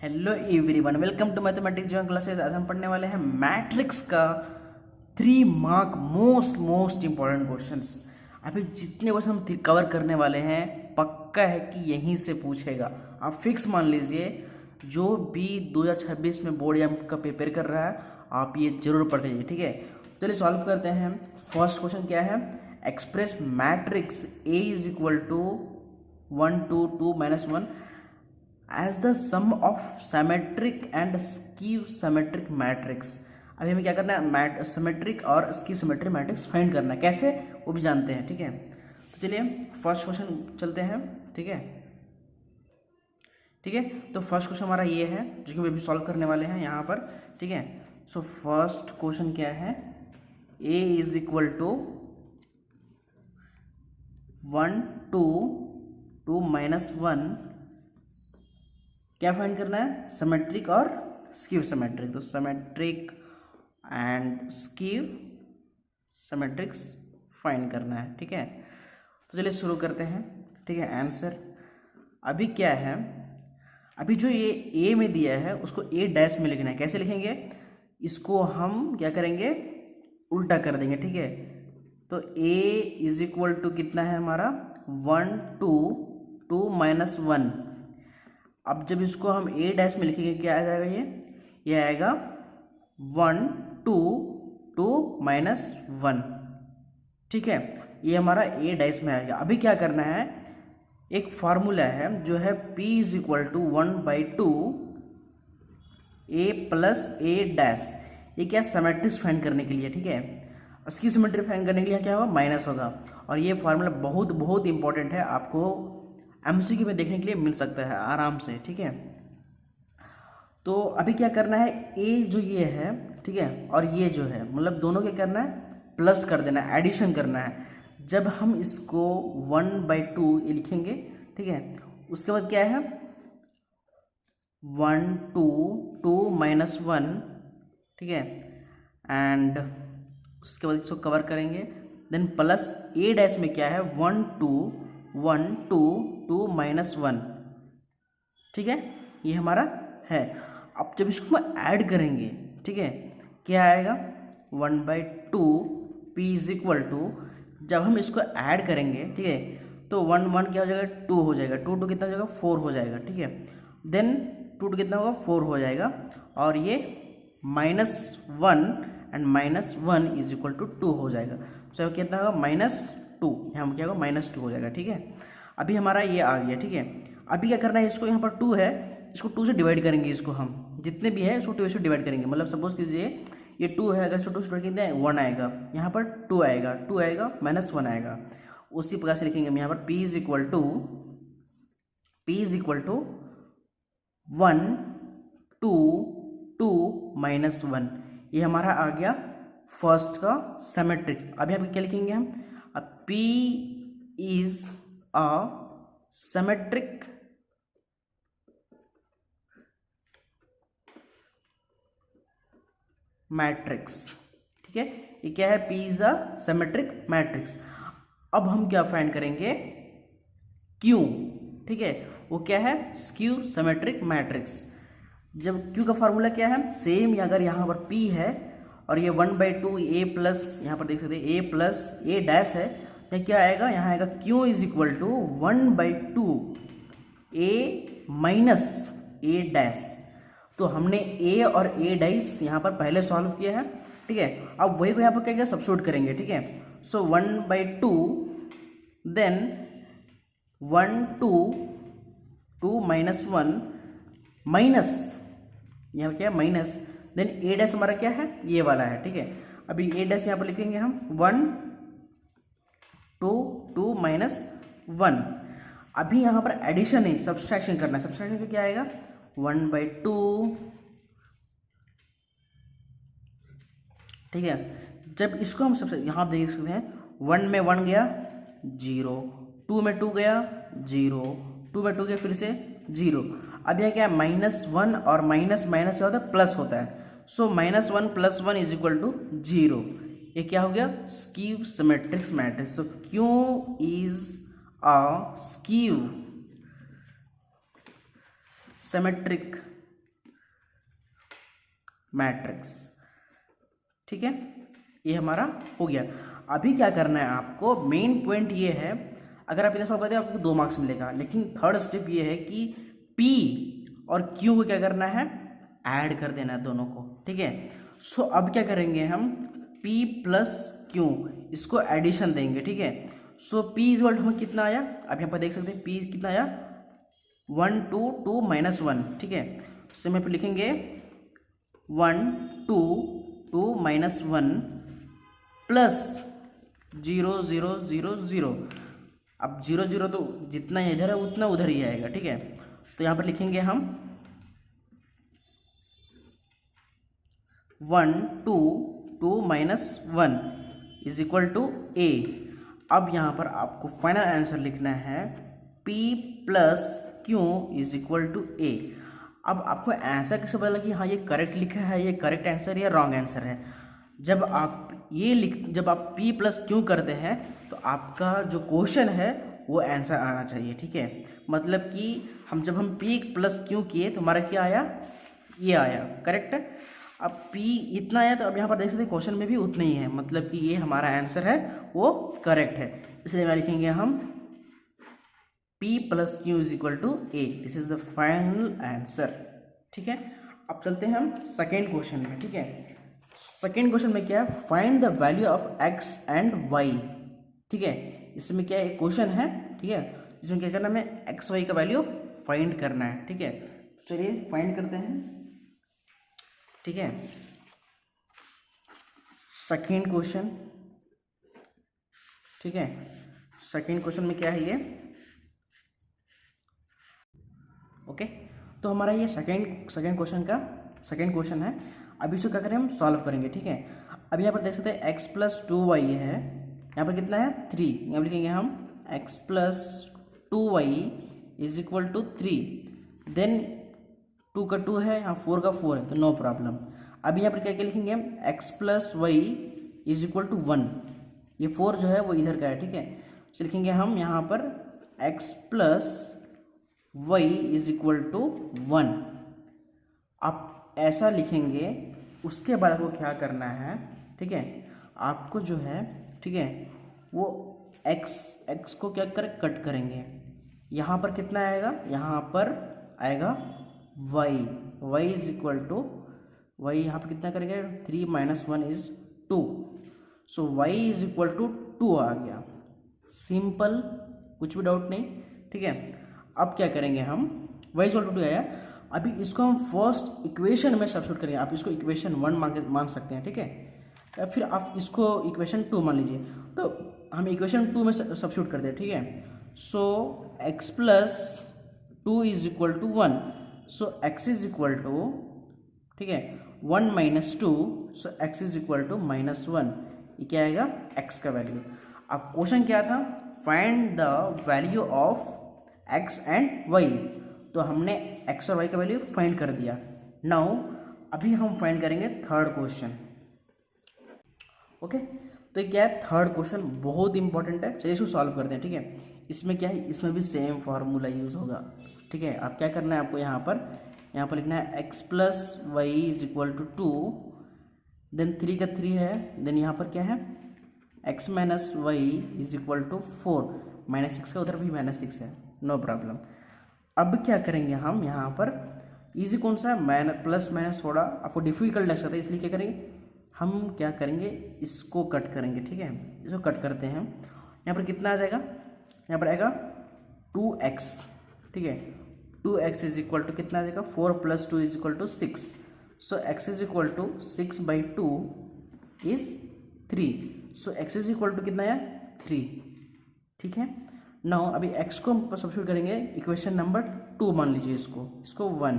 Hello everyone, welcome to mathematics Jeevan classes. आज हम पढ़ने वाले हैं मैट्रिक्स का 3 मार्क मोस्ट इंपॉर्टेंट क्वेश्चंस। अभी जितने क्वेश्चन हम कवर करने वाले हैं पक्का है कि यहीं से पूछेगा। आप फिक्स मान लीजिए, जो भी 2026 में बोर्ड एग्जाम का प्रिपेयर कर रहा है आप ये जरूर पढ़ लीजिए, ठीक है। चलिए सॉल्व करते हैं। फर्स्ट क्वेश्चन क्या है? Express matrix A is equal to 1 2 2 -1 as the sum of symmetric and skew symmetric matrix. अभी हमें क्या करना है? सिमेट्रिक और स्क्यू सिमेट्रिक मैट्रिक्स फाइंड करना है। कैसे वो भी जानते हैं, ठीक है। तो चलिए फर्स्ट क्वेश्चन चलते हैं, ठीक है। तो फर्स्ट क्वेश्चन हमारा ये है जो कि अभी सॉल्व करने वाले हैं यहाँ पर, ठीक है। सो फर्स्ट क्वेश्चन क्या है? ए इज इक्वल टू 1 2 2 -1 क्या फाइंड करना है? सिमेट्रिक और स्क्यू सिमेट्रिक। तो सिमेट्रिक एंड स्क्यू सिमेट्रिक्स फाइंड करना है, ठीक है। तो चलिए शुरू करते हैं, ठीक है। आंसर अभी क्या है? अभी जो ये ए में दिया है उसको ए डैश में लिखना है। कैसे लिखेंगे? इसको हम क्या करेंगे? उल्टा कर देंगे, ठीक है। तो ए इज इक्वल टू कितना है हमारा? 1 2 2 -1। अब जब इसको हम ए डैश में लिखेंगे क्या आ जाएगा? ये आएगा 1 2 2 -1, ठीक है। ये हमारा ए डैश में आएगा। अभी क्या करना है? एक फार्मूला है जो है P is equal to 1/2 A plus A dash. ये क्या? सिमेट्रिक्स फाइंड करने के लिए, ठीक है। इसकी सिमेट्री फाइंड करने के लिए क्या होगा? माइनस होगा। और ये फार्मूला बहुत इंपॉर्टेंट है, आपको एमसीक्यू में देखने के लिए मिल सकता है आराम से, ठीक है। तो अभी क्या करना है? ए जो ये है, ठीक है, और ये जो है, मतलब दोनों क्या करना है? प्लस कर देना है, एडिशन करना है। जब हम इसको 1/2 ये लिखेंगे, ठीक है, उसके बाद क्या है? 1 2 2 -1, ठीक है, एंड उसके बाद इसको कवर करेंगे। देन प्लस ए डैश में क्या है? 1 2 1 2 2 -1, ठीक है, ये हमारा है। अब जब इसको हम ऐड करेंगे, ठीक है, क्या आएगा? 1/2 P इज इक्वल टू, जब हम इसको ऐड करेंगे, ठीक है, तो 1 1 क्या हो जाएगा? 2 हो जाएगा। 2 2 कितना हो जाएगा? 4 हो जाएगा, ठीक है। देन 2 2 कितना होगा? 4 हो जाएगा। और ये -1 एंड -1 इज इक्वल टू 2 हो जाएगा। तो कितना होगा? -2। यहाँ क्या होगा? -2 हो जाएगा, ठीक है। अभी हमारा ये आ गया, ठीक है। अभी क्या करना है? इसको यहाँ पर 2 है, इसको 2 से डिवाइड करेंगे। इसको हम जितने भी है इसको 2 से डिवाइड करेंगे। मतलब सपोज कीजिए ये 2 है, अगर इसको 2 से डिवाइड कितने 1 आएगा, यहाँ पर 2 आएगा, 2 आएगा -1 आएगा। उसी प्रकार से लिखेंगे हम यहाँ पर P इज इक्वल टू 1 2 2 -1। ये हमारा आ गया फर्स्ट का सिमेट्रिक्स। अभी आप क्या लिखेंगे हम? अब P is a symmetric matrix, ठीक है। ये क्या है? P is a symmetric matrix. अब हम क्या फाइंड करेंगे? Q, ठीक है, वो क्या है? Skew symmetric matrix. जब Q का फार्मूला क्या है? सेम, अगर यहाँ पर P है और ये 1/2 ए प्लस, यहाँ पर देख सकते हैं ए प्लस ए डैश है, तो क्या आएगा? यहाँ आएगा Q is equal to 1/2 A minus A dash. तो हमने ए और ए डैश यहाँ पर पहले सॉल्व किया है, ठीक है। अब वही को यहाँ पर क्या क्या सब्स्टिट्यूट करेंगे, ठीक है। सो 1/2 देन 1 2 2 -1 माइनस, यहाँ क्या है? माइनस, देन ए डैश हमारा क्या है? ये वाला है, ठीक है। अभी ए डैश यहाँ पर लिखेंगे हम 1 2 2 -1। अभी यहाँ पर एडिशन नहीं, सब्सट्रैक्शन करना है। सब्सट्रैक्शन क्या आएगा? 1/2, ठीक है। जब इसको हम सबसे यहाँ आप देख सकते हैं, 1 में 1 गया 0, 2 में 2 गया 0, 2 में 2 गया फिर से 0। अब यह क्या है? -1 और माइनस माइनस क्या होता है? प्लस होता है। So -1 + 1 is equal to 0। ये क्या हो गया? Skew symmetrics matrix. So Q is a skew symmetric matrix. ठीक है, ये हमारा हो गया। अभी क्या करना है आपको, मेन पॉइंट ये है, अगर आप इधर सॉल्व करते हैं आपको 2 मार्क्स मिलेगा, लेकिन थर्ड स्टेप ये है कि P और Q को क्या करना है, ऐड कर देना है दोनों को। ठीक है, सो अब क्या करेंगे हम, P प्लस Q, इसको एडिशन देंगे। ठीक है, सो P इक्वल टू हमें कितना आया, आप यहाँ पर देख सकते हैं P कितना आया, 1 2 2 माइनस 1। ठीक है, सो हम लिखेंगे 1 2 2 माइनस 1 प्लस 0 0 0 0। अब 0 0 तो जितना इधर है उतना उधर ही आएगा। ठीक है, तो यहाँ पर लिखेंगे हम 1 2 2 minus 1 is equal to A। अब यहाँ पर आपको फाइनल आंसर लिखना है P plus Q is equal to A। अब आपको आंसर कैसे पता लगा कि हाँ ये करेक्ट लिखा है, ये करेक्ट आंसर या रॉन्ग आंसर है, जब आप P प्लस Q करते हैं तो आपका जो क्वेश्चन है वो आंसर आना चाहिए। ठीक है, मतलब कि जब हम P प्लस Q किए तो हमारा क्या आया, ये आया, करेक्ट है। अब P इतना आया तो अब यहाँ पर देख सकते हैं क्वेश्चन में भी उतना ही है, मतलब कि ये हमारा आंसर है वो करेक्ट है, इसलिए मैं लिखेंगे हम P plus Q is equal to A। This is the final answer. ठीक है, अब चलते हैं हम सेकेंड क्वेश्चन में। ठीक है, सेकेंड क्वेश्चन में क्या है, find the value of x and y। ठीक है, इसमें क्या एक क्वेश्चन है, ठीक है, इसमें क्या करना है, हमें एक्स वाई का वैल्यू फाइंड करना है। ठीक है, तो चलिए फाइंड करते हैं। ठीक है, सेकेंड क्वेश्चन। ठीक है, सेकेंड क्वेश्चन में क्या है ये, ओके, तो हमारा ये सेकेंड क्वेश्चन का सेकेंड क्वेश्चन है। अभी इसको क्या करें, हम सॉल्व करेंगे। ठीक है, अभी यहाँ पर देख सकते हैं x प्लस 2y है, यहाँ पर कितना है 3, यहाँ पर लिखेंगे हम x plus 2y is equal to 3, then 2 का 2 है, यहाँ 4 का 4 है, तो नो प्रॉब्लम। अभी यहाँ पर क्या क्या लिखेंगे हम, x plus y is equal to 1, ये 4 जो है वो इधर का है। ठीक है, तो लिखेंगे हम यहाँ पर x plus y is equal to 1। आप ऐसा लिखेंगे, उसके बाद आपको क्या करना है, ठीक है, आपको जो है, ठीक है, वो x को क्या कर कट करेंगे, यहाँ पर कितना आएगा, यहाँ पर आएगा y is equal to y, यहाँ पर कितना करेंगे 3 minus 1 is 2, so y is equal to 2 आ गया, सिंपल, कुछ भी डाउट नहीं। ठीक है, अब क्या करेंगे हम, y इज इक्वल टू 2 आया, अभी इसको हम फर्स्ट इक्वेशन में सब्स्टिट्यूट करेंगे। आप इसको इक्वेशन 1 मान सकते हैं। ठीक है, फिर आप इसको इक्वेशन 2 मान लीजिए, तो हम इक्वेशन 2 में सब्स्टिट्यूट करते हैं। ठीक है, so x plus 2 is equal to 1, so x is equal to, ठीक है, 1 minus 2, so x is equal to minus 1, ये क्या आएगा, x का वैल्यू। अब क्वेश्चन क्या था, find the value of x and y, तो हमने x और y का वैल्यू फाइंड कर दिया। नाउ अभी हम फाइंड करेंगे थर्ड क्वेश्चन। ओके, तो क्या है, थर्ड क्वेश्चन बहुत इंपॉर्टेंट है, चलिए इसको सॉल्व करते हैं। ठीक है, इसमें क्या है, इसमें भी सेम फार्मूला यूज़ होगा। ठीक है, आप क्या करना है, आपको यहाँ पर लिखना है x plus y is equal to 2, then 3 का 3 है, देन यहाँ पर क्या है x minus y is equal to 4, minus 6 का उधर भी माइनस 6 है, नो प्रॉब्लम। अब क्या करेंगे हम, यहाँ पर इजी कौन सा है, प्लस माइनस थोड़ा आपको डिफिकल्ट लग सकता है, इसलिए क्या करेंगे, हम क्या करेंगे, इसको कट करेंगे। ठीक है, इसको कट करते हैं, यहाँ पर कितना आ जाएगा, यहाँ पर आएगा 2x। ठीक है, 2x इज इक्वल टू कितना आ जाएगा, 4 plus 2 is equal to 6, so x is equal to 6 by 2 is 3, so x is equal to कितना है 3। ठीक है, नाउ अभी x को हम सब्स्टिट्यूट करेंगे, इक्वेशन नंबर 2 मान लीजिए इसको 1।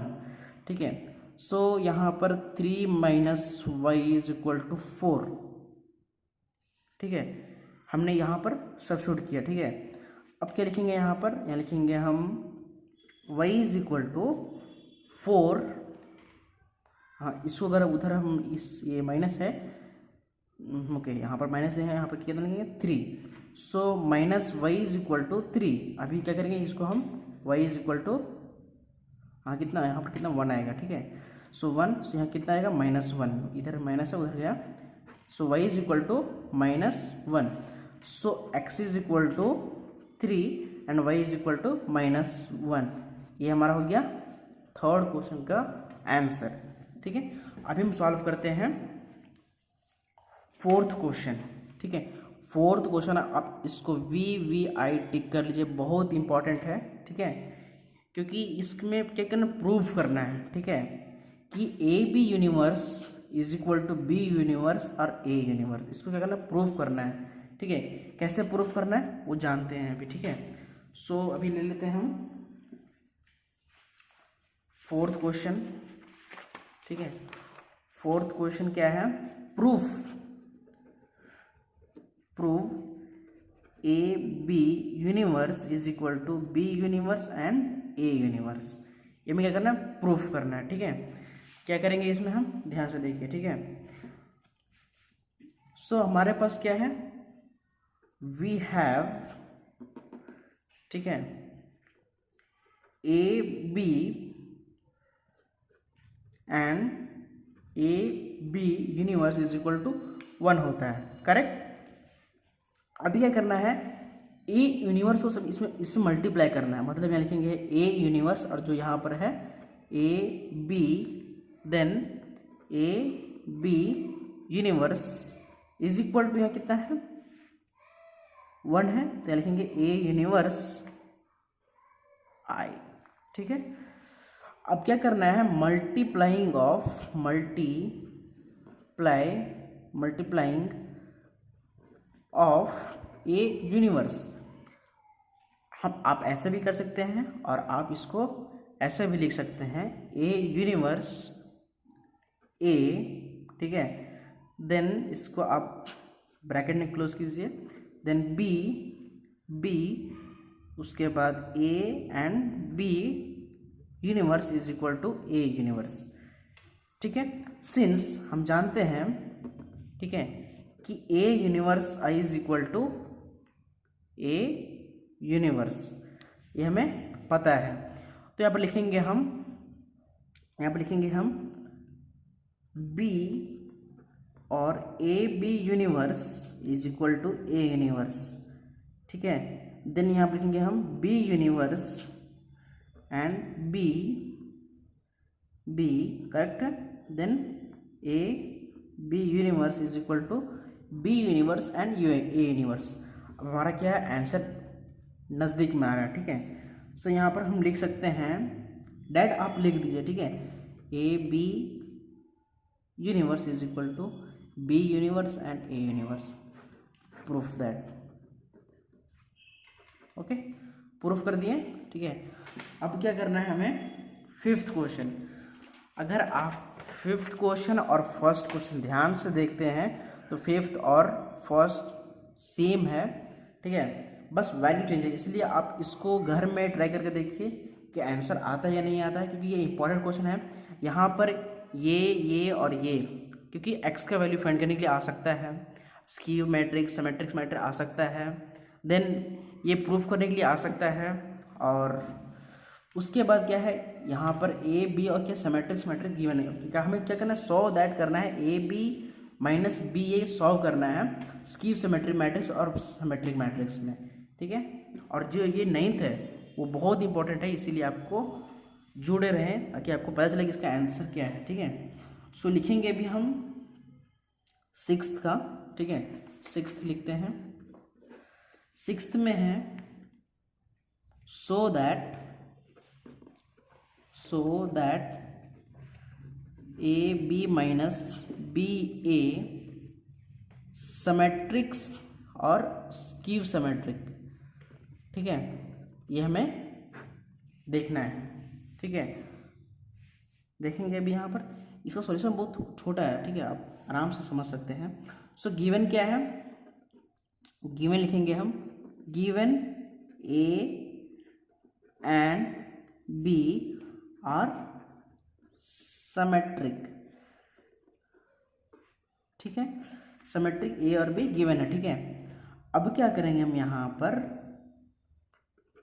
ठीक है, सो यहाँ पर 3 minus y is equal to 4। ठीक है, हमने यहाँ पर सब्स्टिट्यूट किया। ठीक है, अब क्या लिखेंगे, यहाँ लिखेंगे हम y इज इक्वल टू 4, हाँ इसको अगर उधर हम ये माइनस है, ओके, यहाँ पर माइनस है, यहाँ पर कितना लिखेंगे 3, so minus y is equal to 3। अभी क्या करेंगे, इसको हम y इज इक्वल टू हाँ कितना, यहाँ पर कितना 1 आएगा, ठीक है। सो 1, सो यहाँ कितना आएगा -1, इधर माइनस है उधर गया। So y is equal to -1, so x is equal to 3 and y is equal to -1। ये हमारा हो गया थर्ड क्वेश्चन का आंसर, ठीक है। अभी हम सॉल्व करते हैं फोर्थ क्वेश्चन, ठीक है। फोर्थ क्वेश्चन आप इसको VVI टिक कर लीजिए, बहुत इंपॉर्टेंट है, ठीक है, क्योंकि इसमें क्या करना, प्रूफ करना है, ठीक है, कि AB universe is equal to B universe और A यूनिवर्स। इसको क्या करना, प्रूफ करना है, ठीक है। कैसे प्रूफ करना है वो जानते हैं अभी, ठीक है। सो अभी ले लेते हैं हम फोर्थ क्वेश्चन, ठीक है। फोर्थ क्वेश्चन क्या है, proof AB universe is equal to B universe and A universe. ये में क्या करना है, प्रूफ करना है, ठीक है। क्या करेंगे इसमें हम, ध्यान से देखिए, ठीक है। सो हमारे पास क्या है, वी हैव, ठीक है, AB and AB universe is equal to 1 होता है, करेक्ट। अभी क्या करना है, A यूनिवर्स को सब इसमें मल्टीप्लाई करना है, मतलब यहाँ लिखेंगे A यूनिवर्स और जो यहाँ पर है AB, then AB universe is equal to, यहाँ कितना है 1 है, तो लिखेंगे A यूनिवर्स I, ठीक है। अब क्या करना है, मल्टीप्लाइंग ऑफ A यूनिवर्स। हम आप ऐसे भी कर सकते हैं और आप इसको ऐसे भी लिख सकते हैं, A यूनिवर्स A, ठीक है, देन इसको आप ब्रैकेट में क्लोज कीजिए, देन B, उसके बाद A and B universe is equal to A universe, ठीक है। सिंस हम जानते हैं, ठीक है, कि A universe I is equal to A universe, ये हमें पता है। तो यहाँ पर लिखेंगे हम B और AB universe is equal to A universe, ठीक है। देन यहाँ पर लिखेंगे हम B universe and B, correct, then AB universe is equal to B universe and A universe. अब हमारा क्या है, आंसर नज़दीक में आ रहा है, ठीक है। सो यहाँ पर हम लिख सकते हैं, डैट आप लिख दीजिए, ठीक है, AB universe is equal to B universe and A universe, proof that, okay, proof कर दिए, ठीक है। अब क्या करना है हमें, फिफ्थ क्वेश्चन। अगर आप फिफ्थ क्वेश्चन और फर्स्ट क्वेश्चन ध्यान से देखते हैं तो फिफ्थ और फर्स्ट सेम है, ठीक है, बस वैल्यू चेंज है। इसलिए आप इसको घर में ट्राई करके देखिए कि आंसर आता है या नहीं आता है, क्योंकि ये इंपॉर्टेंट क्वेश्चन है। यहाँ पर ये और ये, क्योंकि एक्स का वैल्यू फाइंड करने के लिए आ सकता है, स्क्यू मैट्रिक्स, सिमेट्रिक मैट्रिक्स आ सकता है, देन ये प्रूफ करने के लिए आ सकता है, और उसके बाद क्या है, यहाँ पर ए बी और क्या सिमेट्रिक मैट्रिक्स गिवन है, क्या हमें क्या करना है, सॉल्व दैट करना है, A B minus B A solve करना है स्क्यू सिमेट्रिक मैट्रिक्स और सिमेट्रिक मैट्रिक्स में, ठीक है। और जो ये 9th है वो बहुत इंपॉर्टेंट है, इसीलिए आपको जुड़े रहें ताकि आपको पता चले कि इसका आंसर क्या है, ठीक है। सो लिखेंगे अभी हम 6th का, ठीक है, 6th लिखते हैं। 6th में है so that A B minus B A symmetrics और स्क्यू सिमेट्रिक, ठीक है, ये हमें देखना है, ठीक है। देखेंगे अभी यहाँ पर इसका सॉल्यूशन बहुत छोटा है, ठीक है, आप आराम से समझ सकते हैं। सो गिवन क्या है, गिवन लिखेंगे हम, given A and B are symmetric, ठीक है, सिमेट्रिक ए और बी गिवन है, ठीक है। अब क्या करेंगे हम यहाँ पर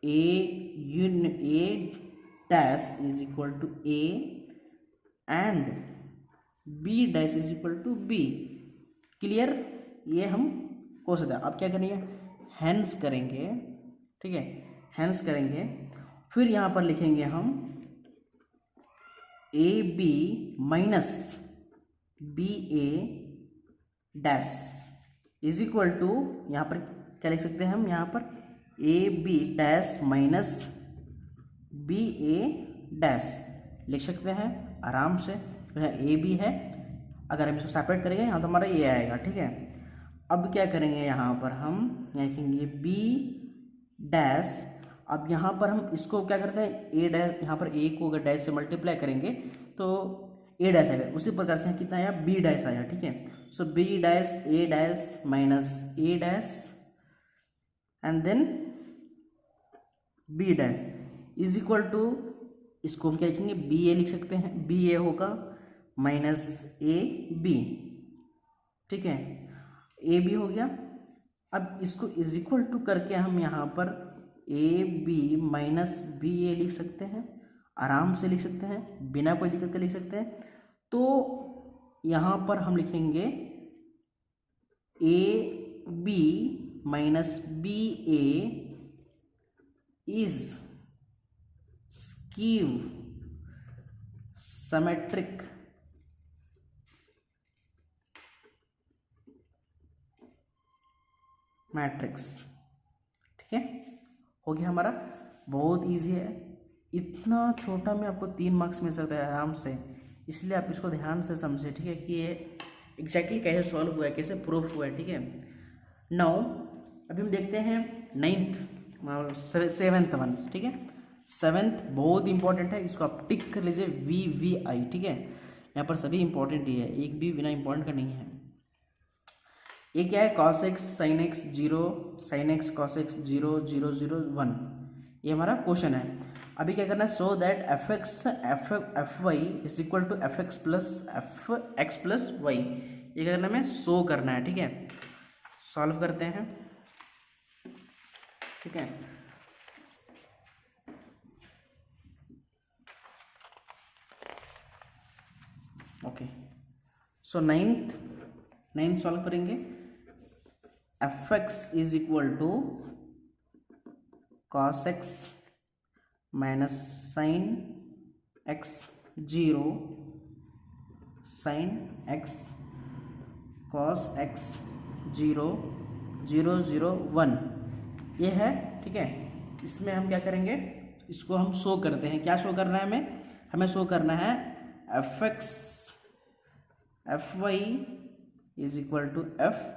A dash is equal to A and B dash is equal to B. Clear, ये हम हो सकता है। अब क्या करेंगे, हैंस करेंगे, ठीक है, हैंस करेंगे, फिर यहाँ पर लिखेंगे हम A B minus B A dash is equal to, यहाँ पर क्या लिख सकते हैं हम, यहाँ पर A B dash minus B A dash लिख सकते हैं आराम से। ए बी है, अगर हम इसको सेपरेट करेंगे यहाँ तो हमारा ए आएगा, ठीक है। अब क्या करेंगे, यहाँ पर हम लिखेंगे बी डैश। अब यहाँ पर हम इसको क्या करते हैं, ए डैश, यहाँ पर ए को अगर डैश से मल्टीप्लाई करेंगे तो ए डैश आएगा, उसी प्रकार से कितना आया, बी डैश आया, ठीक है। So B dash A dash minus A dash and then B dash is equal to, इसको हम क्या लिखेंगे, बी ए लिख सकते हैं, बी ए होगा माइनस ए बी, ठीक है, ए बी हो गया। अब इसको इज इक्वल टू करके हम यहाँ पर ए बी माइनस बी ए लिख सकते हैं, आराम से लिख सकते हैं, बिना कोई दिक्कत के लिख सकते हैं। तो यहाँ पर हम लिखेंगे A B minus B A is skew symmetric matrix, ठीक है, हो गया हमारा। बहुत इजी है, इतना छोटा में आपको 3 मार्क्स मिल सकता है आराम से, इसलिए आप इसको ध्यान से समझें, ठीक है, कि ये एग्जैक्टली कैसे सॉल्व हुआ है, कैसे प्रूफ हुआ है, ठीक है। नाउ अभी हम देखते हैं 9th 7th वन, ठीक है। 7th बहुत इंपॉर्टेंट है, इसको आप टिक कर लीजिए, VVI, ठीक है। यहाँ पर सभी इंपॉर्टेंट ही है, एक भी बिना इंपॉर्टेंट का नहीं है। ये क्या है, cos x sin x 0 sin x cos x 0 0 0 1, ये हमारा क्वेश्चन है। अभी क्या करना है, so that f y is equal to f x plus y, ये क्या करना है, हमें शो करना है, ठीक है। सॉल्व करते हैं, ठीक है। ओके, सो 9th सॉल्व करेंगे। F x is equal to cos x minus sine x 0 sine x cos x 0 0 0 1, ये है, ठीक है। इसमें हम क्या करेंगे, इसको हम शो करते हैं। क्या शो करना है हमें शो करना है f x f y is equal to f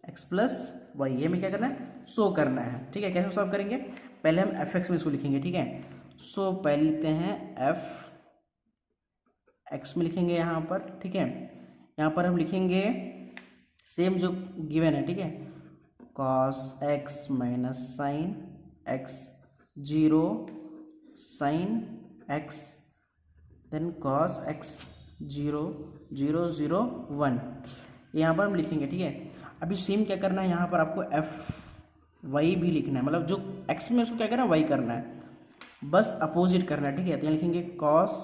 x plus y, ये हमें क्या करना है, शो करना है, ठीक है। कैसे सॉल्व करेंगे, पहले हम एफ एक्स में इसको लिखेंगे, ठीक है। सो पहले लिखते हैं एफ एक्स में लिखेंगे यहाँ पर, ठीक है। यहाँ पर हम लिखेंगे सेम जो गिवन है, ठीक है, cos x minus sine x 0 sine x then cos x 0 0 0 1, यहाँ पर हम लिखेंगे, ठीक है। अभी सेम क्या करना है, यहाँ पर आपको एफ वाई भी लिखना है, मतलब जो एक्स में उसको क्या करना है, वाई करना है, बस अपोजिट करना है, ठीक है। तो यहाँ लिखेंगे cos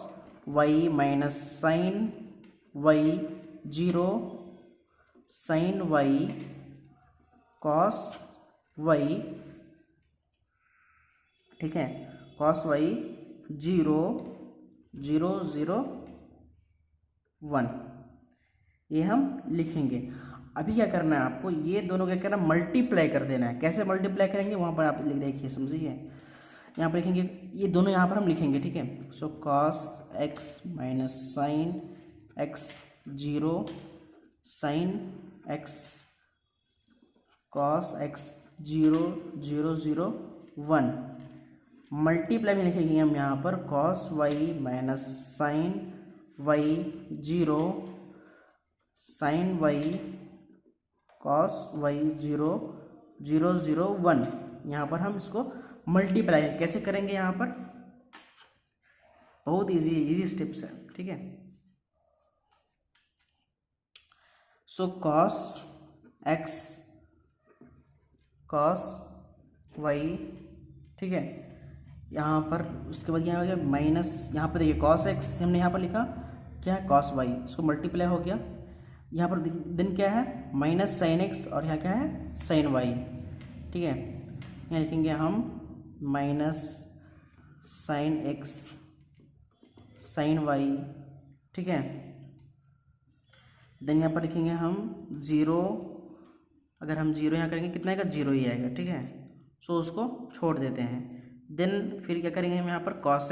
y minus sine y 0 sine y cos y, ठीक है, कॉस वाई 0 0 0 1, ये हम लिखेंगे। अभी क्या करना है आपको, ये दोनों क्या करना है, मल्टीप्लाई कर देना है। कैसे मल्टीप्लाई करेंगे, वहाँ पर आप देखिए, समझिए। यहाँ पर लिखेंगे, ये दोनों यहाँ पर हम लिखेंगे, ठीक है। So cos x minus sine x 0 sine x cos x 0 0 0 1, multiply में लिखेंगे हम यहाँ पर cos y minus sine y 0 sine y cos y 0 0 0 1, यहाँ पर हम इसको मल्टीप्लाई कैसे करेंगे, यहाँ पर बहुत इजी स्टेप्स है, ठीक है। So cos x cos y, ठीक है, यहाँ पर उसके बाद यहाँ हो गया माइनस, यहाँ पर देखिए कॉस एक्स हमने यहाँ पर लिखा, क्या है कॉस वाई, इसको मल्टीप्लाई हो गया। यहाँ पर दिन क्या है माइनस साइन एक्स, और यहाँ क्या है साइन वाई। ठीक है, यहाँ लिखेंगे हम minus sine x sine y. ठीक है, देन यहाँ पर लिखेंगे हम ज़ीरो, अगर हम जीरो यहाँ करेंगे कितना आएगा, जीरो ही आएगा। ठीक है, सो उसको छोड़ देते हैं। देन फिर क्या करेंगे हम यहाँ पर कॉस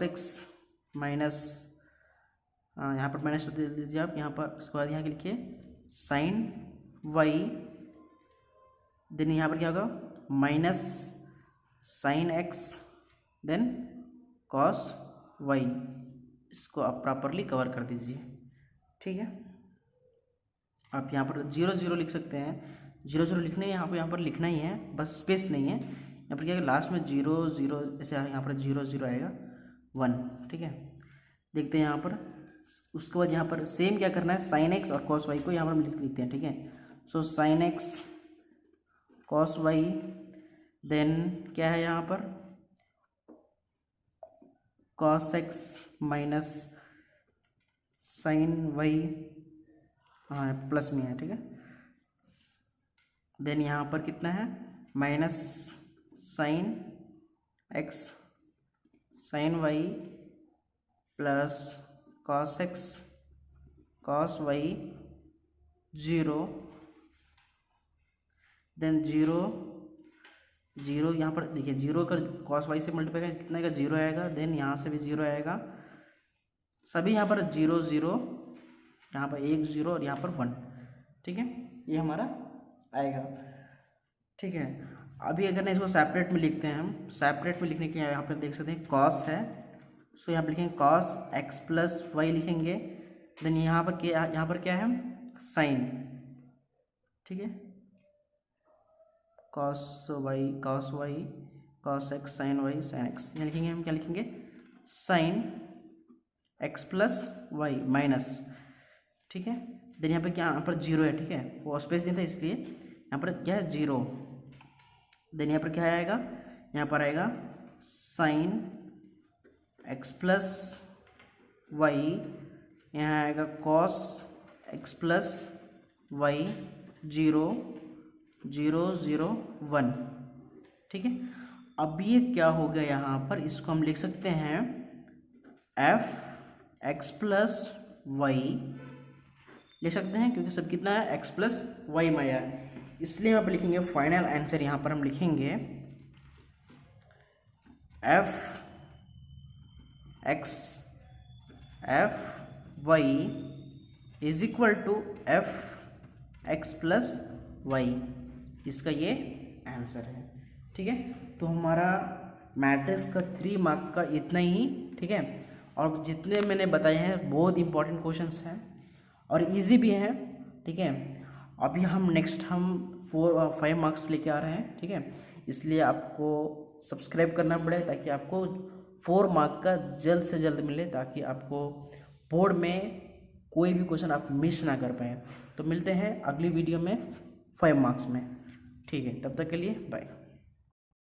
एक्स माइनस, यहाँ पर माइनस दे दीजिए आप यहाँ पर, उसके बाद यहाँ लिखिए साइन वाई। देन यहाँ पर क्या होगा minus sine x then cos y. इसको आप प्रॉपरली कवर कर दीजिए। ठीक है, आप यहाँ पर 0 0 लिख सकते हैं, 0 0 लिखना है यहाँ पर लिखना ही है, बस स्पेस नहीं है। यहाँ पर क्या है लास्ट में 0 0 ऐसे यहाँ पर 0 0 आएगा 1। ठीक है, देखते हैं यहाँ पर। उसके बाद यहाँ पर सेम क्या करना है, साइन एक्स और कॉस वाई को यहाँ पर हम लिख लेते हैं। ठीक है, so sine x cos y, then क्या है यहाँ पर cos x minus sine y, हाँ प्लस में है। ठीक है, देन यहाँ पर कितना है minus sine x sine y plus cos x cos y 0, then 0 0 यहाँ पर देखिए 0 का कॉस वाई से मल्टीप्लाई करें कितना का 0 आएगा, देन यहाँ से भी 0 आएगा, सभी यहाँ पर 0 0, यहाँ पर 1 0 और यहाँ पर 1। ठीक है, ये हमारा आएगा। ठीक है, अभी अगर ना इसको सेपरेट में लिखते हैं हम, सेपरेट में लिखने के यहाँ पर देख सकते हैं कॉस है, सो यहाँ पर लिखेंगे कॉस एक्स प्लस वाई लिखेंगे। देन यहाँ पर क्या है साइन। ठीक है, cos y cos x sine y sine x, यहाँ लिखेंगे हम क्या लिखेंगे sine x plus y minus. ठीक है, देन यहाँ पर क्या यहाँ पर 0 है। ठीक है, वो स्पेस नहीं था इसलिए यहाँ पर क्या है 0। देन यहाँ पर क्या आएगा, यहाँ पर आएगा साइन एक्स प्लस वाई, यहाँ आएगा कॉस एक्स प्लस वाई 0 0 0 1। ठीक है, अब ये क्या हो गया यहाँ पर, इसको हम लिख सकते हैं एफ एक्स प्लस वाई लिख सकते हैं, क्योंकि सब कितना है एक्स प्लस वाई में आया है, इसलिए यहाँ पर लिखेंगे फाइनल आंसर। यहाँ पर हम लिखेंगे f y is equal to f x plus y, इसका ये आंसर है। ठीक है, तो हमारा मैट्रिक्स का 3 मार्क का इतना ही। ठीक है, और जितने मैंने बताए हैं बहुत इंपॉर्टेंट क्वेश्चंस हैं और इजी भी हैं। ठीक है, अभी हम नेक्स्ट 5 मार्क्स लेके आ रहे हैं। ठीक है, इसलिए आपको सब्सक्राइब करना पड़ेगा ताकि आपको 4 मार्क का जल्द से जल्द मिले, ताकि आपको बोर्ड में कोई भी क्वेश्चन आप मिस ना कर पाएँ। तो मिलते हैं अगली वीडियो में 5 मार्क्स में। ठीक है, तब तक के लिए बाय।